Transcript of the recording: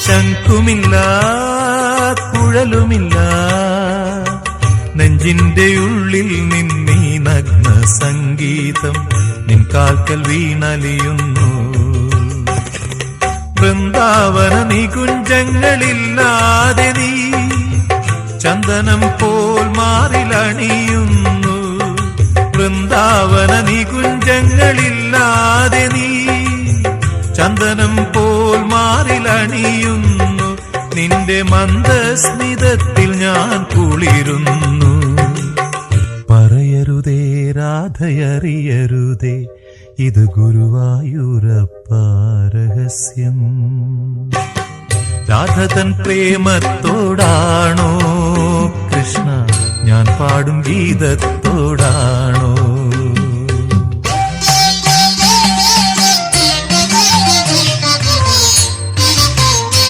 ശംഖുമില്ല കുഴലുമില്ല നെഞ്ചിന്റെ ഉള്ളിൽ നിന്നീ നഗ്ന സംഗീതം നിൻ കാൽക്കൽ വീണലിയുന്നു. വൃന്ദാവന നികുഞ്ചങ്ങളില്ലാതെ നീ ചന്ദനം പോൽ മാറിലണിയുന്നു. വൃന്ദാവന നികുഞ്ചങ്ങളില്ലാതെ നീ ചന്ദനം പോൽ മാറിലണിയുന്നു. നിന്റെ മന്ദസ്മിതത്തിൽ ഞാൻ കുളിരുന്നു. പറയരുതേ രാധയറിയരുതേ ഇത് ഗുരുവായൂരപ്പ രഹസ്യം. രാധതൻ പ്രേമത്തോടാണോ കൃഷ്ണ ഞാൻ പാടും ഗീതത്തോടാണോ?